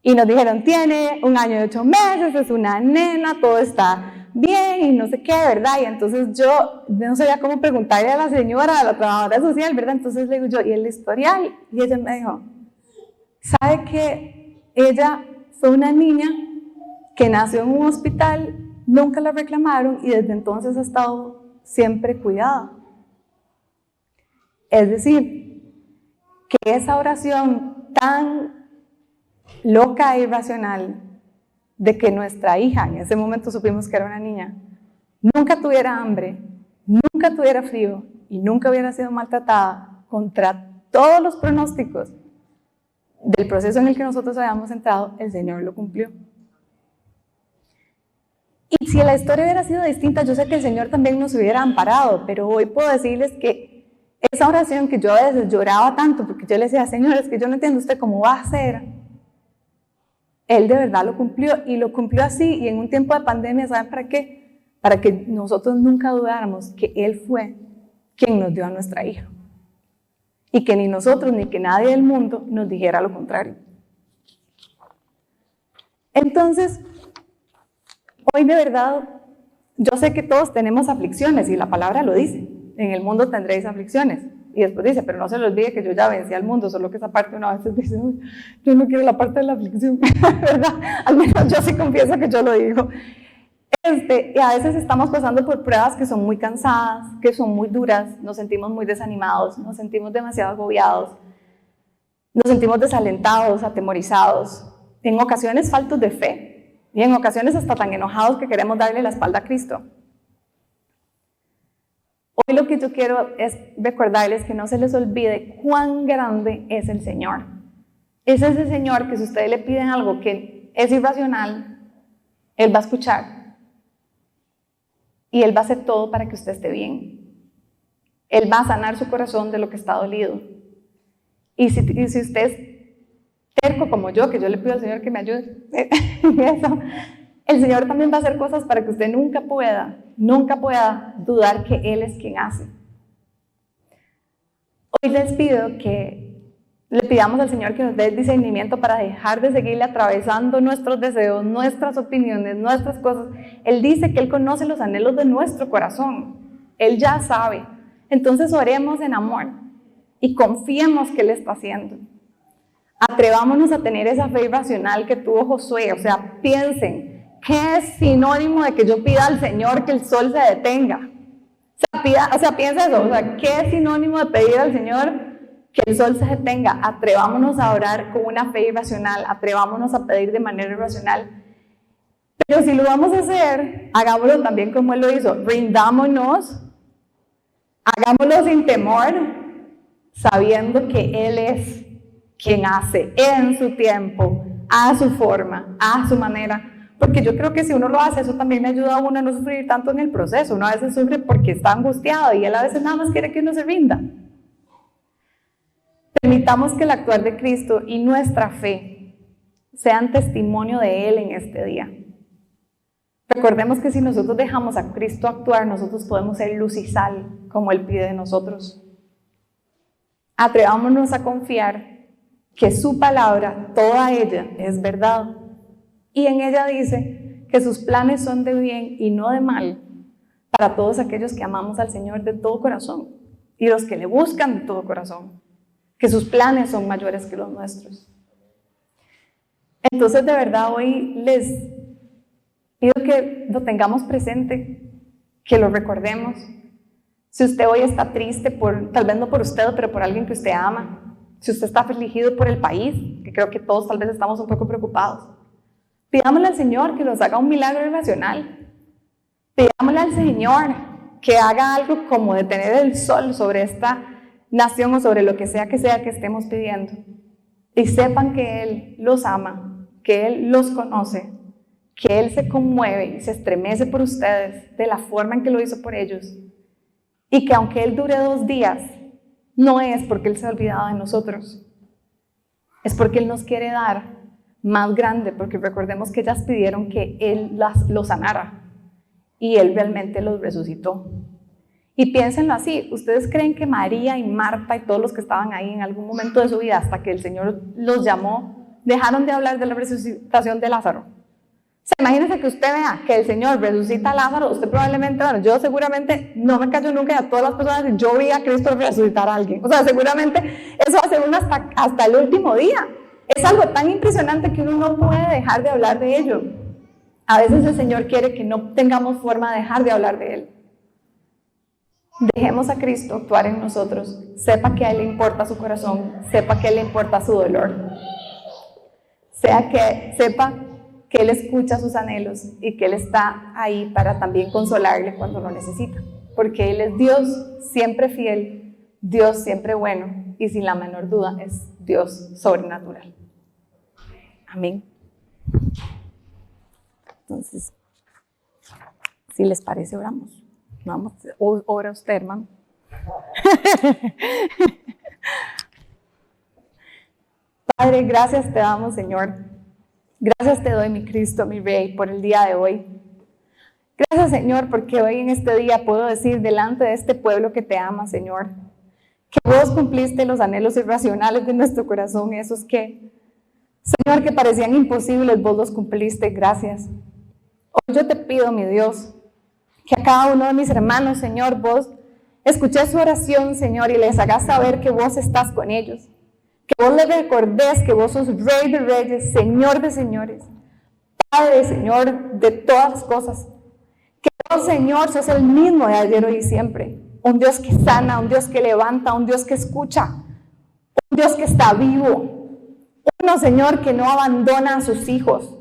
y nos dijeron, tiene 1 año y 8 meses, es una nena, todo está bien y no sé qué, ¿verdad? Y entonces yo no sabía cómo preguntarle a la señora, a la trabajadora social, ¿verdad? Entonces le digo yo, ¿y el historial? Y ella me dijo, ¿sabe que ella fue una niña que nació en un hospital, nunca la reclamaron y desde entonces ha estado siempre cuidada? Es decir, que esa oración tan loca e irracional de que nuestra hija, en ese momento supimos que era una niña, nunca tuviera hambre, nunca tuviera frío y nunca hubiera sido maltratada, contra todos los pronósticos del proceso en el que nosotros habíamos entrado, el Señor lo cumplió. Y si la historia hubiera sido distinta, yo sé que el Señor también nos hubiera amparado, pero hoy puedo decirles que esa oración que yo a veces lloraba tanto, porque yo le decía, Señor, es que yo no entiendo usted cómo va a hacer. Él de verdad lo cumplió, y lo cumplió así, y en un tiempo de pandemia, ¿saben para qué? Para que nosotros nunca dudáramos que Él fue quien nos dio a nuestra hija. Y que ni nosotros, ni que nadie del mundo nos dijera lo contrario. Entonces, hoy de verdad, yo sé que todos tenemos aflicciones, y la palabra lo dice. En el mundo tendréis aflicciones. Y después dice, pero no se le olvide que yo ya vencí al mundo, solo que esa parte una vez dice, yo no quiero la parte de la aflicción, ¿verdad? Al menos yo sí confieso que yo lo digo. Y a veces estamos pasando por pruebas que son muy cansadas, que son muy duras, nos sentimos muy desanimados, nos sentimos demasiado agobiados, nos sentimos desalentados, atemorizados, en ocasiones faltos de fe, y en ocasiones hasta tan enojados que queremos darle la espalda a Cristo. Hoy lo que yo quiero es recordarles que no se les olvide cuán grande es el Señor. Es ese Señor que si ustedes le piden algo que es irracional, Él va a escuchar. Y Él va a hacer todo para que usted esté bien. Él va a sanar su corazón de lo que está dolido. Y si usted es terco como yo, que yo le pido al Señor que me ayude en eso, el Señor también va a hacer cosas para que usted nunca pueda dudar que Él es quien hace. Hoy les pido que le pidamos al Señor que nos dé el discernimiento para dejar de seguirle atravesando nuestros deseos, nuestras opiniones, nuestras cosas. Él dice que Él conoce los anhelos de nuestro corazón. Él ya sabe. Entonces oremos en amor y confiemos que Él está haciendo. Atrevámonos a tener esa fe irracional que tuvo Josué. O sea, piensen, ¿qué es sinónimo de que yo pida al Señor que el sol se detenga? Piensa eso. O sea, ¿qué es sinónimo de pedir al Señor que el sol se detenga? Atrevámonos a orar con una fe irracional, atrevámonos a pedir de manera irracional. Pero si lo vamos a hacer, hagámoslo también como Él lo hizo. Rindámonos, hagámoslo sin temor, sabiendo que Él es quien hace en su tiempo, a su forma, a su manera. Porque yo creo que si uno lo hace, eso también le ayuda a uno a no sufrir tanto en el proceso. Uno a veces sufre porque está angustiado y Él a veces nada más quiere que uno se rinda. Permitamos que el actuar de Cristo y nuestra fe sean testimonio de Él en este día. Recordemos que si nosotros dejamos a Cristo actuar, nosotros podemos ser luz y sal, como Él pide de nosotros. Atrevámonos a confiar que su palabra, toda ella, es verdad. Y en ella dice que sus planes son de bien y no de mal para todos aquellos que amamos al Señor de todo corazón y los que le buscan de todo corazón, que sus planes son mayores que los nuestros. Entonces, de verdad, hoy les pido que lo tengamos presente, que lo recordemos. Si usted hoy está triste, tal vez no por usted, pero por alguien que usted ama, si usted está afligido por el país, que creo que todos tal vez estamos un poco preocupados, pidámosle al Señor que nos haga un milagro irracional. Pidámosle al Señor que haga algo como detener el sol sobre esta nación o sobre lo que sea que estemos pidiendo. Y sepan que Él los ama, que Él los conoce, que Él se conmueve y se estremece por ustedes de la forma en que lo hizo por ellos. Y que aunque Él dure 2 días, no es porque Él se ha olvidado de nosotros. Es porque Él nos quiere dar más grande, porque recordemos que ellas pidieron que Él los sanara y Él realmente los resucitó. Y piénsenlo así, ¿ustedes creen que María y Marta y todos los que estaban ahí en algún momento de su vida, hasta que el Señor los llamó, dejaron de hablar de la resucitación de Lázaro? O sea, imagínense que usted vea que el Señor resucita a Lázaro, usted probablemente, bueno, yo seguramente no me callo nunca, y a todas las personas, yo vi a Cristo resucitar a alguien. O sea, seguramente eso va a ser hasta el último día. Es algo tan impresionante que uno no puede dejar de hablar de ello. A veces el Señor quiere que no tengamos forma de dejar de hablar de Él. Dejemos a Cristo actuar en nosotros. Sepa que a Él le importa su corazón, sepa que a Él le importa su dolor. Sepa que Él escucha sus anhelos y que Él está ahí para también consolarle cuando lo necesita. Porque Él es Dios siempre fiel, Dios siempre bueno y sin la menor duda es Dios sobrenatural. Amén. Entonces, si les parece, oramos. Vamos, ora usted, hermano. Padre, gracias te damos, Señor. Gracias te doy, mi Cristo, mi Rey, por el día de hoy. Gracias, Señor, porque hoy en este día puedo decir delante de este pueblo que te ama, Señor, que vos cumpliste los anhelos irracionales de nuestro corazón, esos que, Señor, que parecían imposibles, vos los cumpliste. Gracias. Hoy yo te pido, mi Dios, que a cada uno de mis hermanos, Señor, vos escuché su oración, Señor, y les hagas saber que vos estás con ellos. Que vos les recordés que vos sos Rey de Reyes, Señor de Señores, Padre, Señor, de todas las cosas. Que vos, Señor, sos el mismo de ayer, hoy y siempre. Un Dios que sana, un Dios que levanta, un Dios que escucha, un Dios que está vivo. Uno, Señor, que no abandona a sus hijos.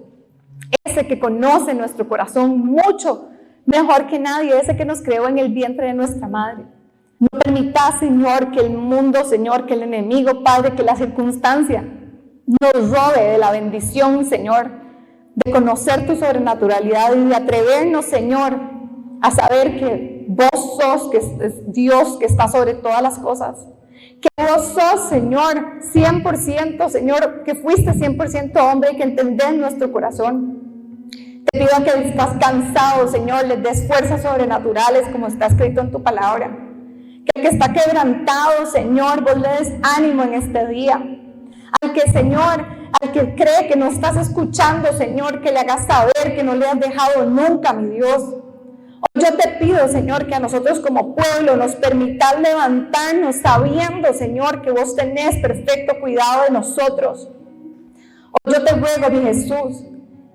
Ese que conoce nuestro corazón mucho mejor que nadie, ese que nos creó en el vientre de nuestra madre. No permitas, Señor, que el mundo, Señor, que el enemigo, Padre, que la circunstancia nos robe de la bendición, Señor, de conocer tu sobrenaturalidad y de atrevernos, Señor, a saber que vos sos, que es Dios que está sobre todas las cosas. Que vos sos, Señor, 100%, Señor, que fuiste 100% hombre y que entendés nuestro corazón. Te pido que estás cansado, Señor, les des fuerzas sobrenaturales como está escrito en tu palabra. Que el que está quebrantado, Señor, vos le des ánimo en este día. Al que, Señor, al que cree que no estás escuchando, Señor, que le hagas saber que no le has dejado nunca, mi Dios. Hoy yo te pido, Señor, que a nosotros como pueblo nos permitas levantarnos sabiendo, Señor, que vos tenés perfecto cuidado de nosotros. Hoy yo te ruego, mi Jesús,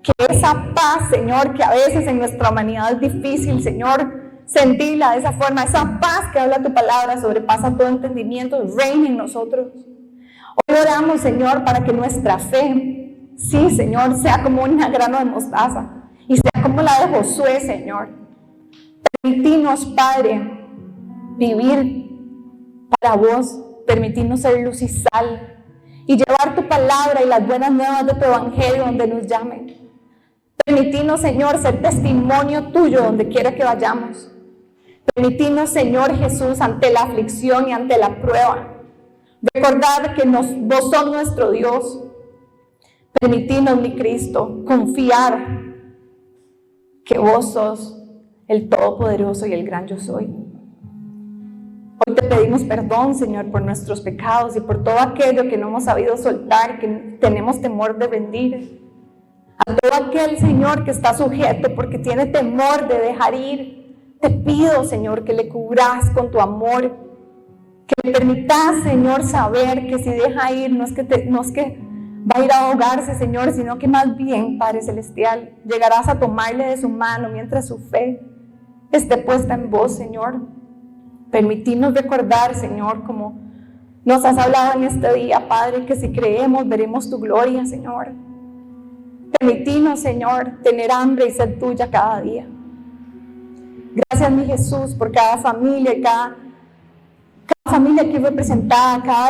que esa paz, Señor, que a veces en nuestra humanidad es difícil, Señor, sentirla de esa forma, esa paz que habla tu palabra sobrepasa todo entendimiento, reina en nosotros. Hoy oramos, Señor, para que nuestra fe, sí, Señor, sea como un grano de mostaza y sea como la de Josué, Señor. Permitirnos, Padre, vivir para vos, permitirnos ser luz y sal y llevar tu palabra y las buenas nuevas de tu evangelio donde nos llamen. Permitirnos, Señor, ser testimonio tuyo donde quiera que vayamos. Permitirnos, Señor Jesús, ante la aflicción y ante la prueba, recordar que vos sos nuestro Dios. Permitirnos, mi Cristo, confiar que vos sos el Todopoderoso y el gran yo soy. Hoy te pedimos perdón, Señor, por nuestros pecados y por todo aquello que no hemos sabido soltar, que tenemos temor de rendir. A todo aquel, Señor, que está sujeto porque tiene temor de dejar ir, te pido, Señor, que le cubras con tu amor, que le permitas, Señor, saber que si deja ir no es que va a ir a ahogarse, Señor, sino que más bien, Padre Celestial, llegarás a tomarle de su mano mientras su fe esté puesta en vos, Señor. Permitirnos recordar, Señor, como nos has hablado en este día, Padre, que si creemos veremos tu gloria, Señor. Permitirnos, Señor, tener hambre y ser tuya cada día. Gracias, mi Jesús, por cada familia, cada familia aquí representada, cada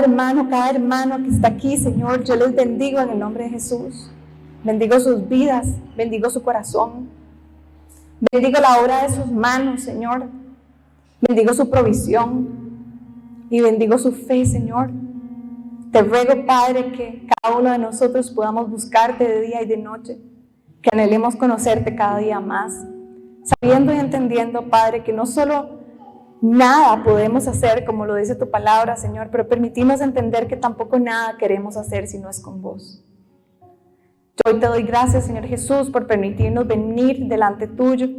hermano que está aquí, Señor. Yo les bendigo en el nombre de Jesús. Bendigo sus vidas, bendigo su corazón. Bendigo la obra de sus manos, Señor. Bendigo su provisión y bendigo su fe, Señor. Te ruego, Padre, que cada uno de nosotros podamos buscarte de día y de noche, que anhelemos conocerte cada día más, sabiendo y entendiendo, Padre, que no solo nada podemos hacer, como lo dice tu palabra, Señor, pero permitimos entender que tampoco nada queremos hacer si no es con vos. Yo hoy te doy gracias, Señor Jesús, por permitirnos venir delante tuyo.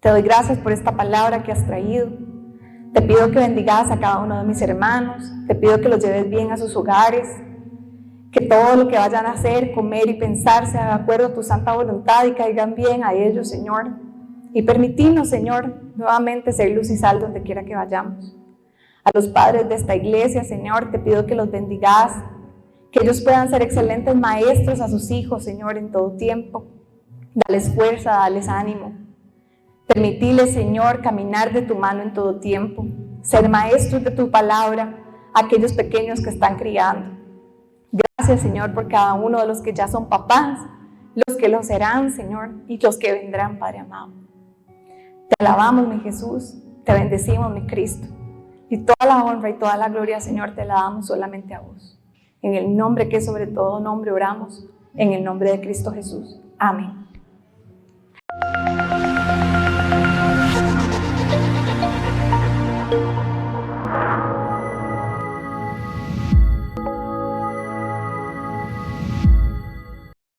Te doy gracias por esta palabra que has traído. Te pido que bendigas a cada uno de mis hermanos. Te pido que los lleves bien a sus hogares. Que todo lo que vayan a hacer, comer y pensar sea de acuerdo a tu santa voluntad y caigan bien a ellos, Señor. Y permitirnos, Señor, nuevamente ser luz y sal donde quiera que vayamos. A los padres de esta iglesia, Señor, te pido que los bendigas, que ellos puedan ser excelentes maestros a sus hijos, Señor, en todo tiempo. Dales fuerza, dales ánimo. Permitirles, Señor, caminar de tu mano en todo tiempo, ser maestros de tu palabra a aquellos pequeños que están criando. Gracias, Señor, por cada uno de los que ya son papás, los que lo serán, Señor, y los que vendrán, Padre amado. Te alabamos, mi Jesús, te bendecimos, mi Cristo. Y toda la honra y toda la gloria, Señor, te la damos solamente a vos. En el nombre que sobre todo nombre oramos, en el nombre de Cristo Jesús. Amén.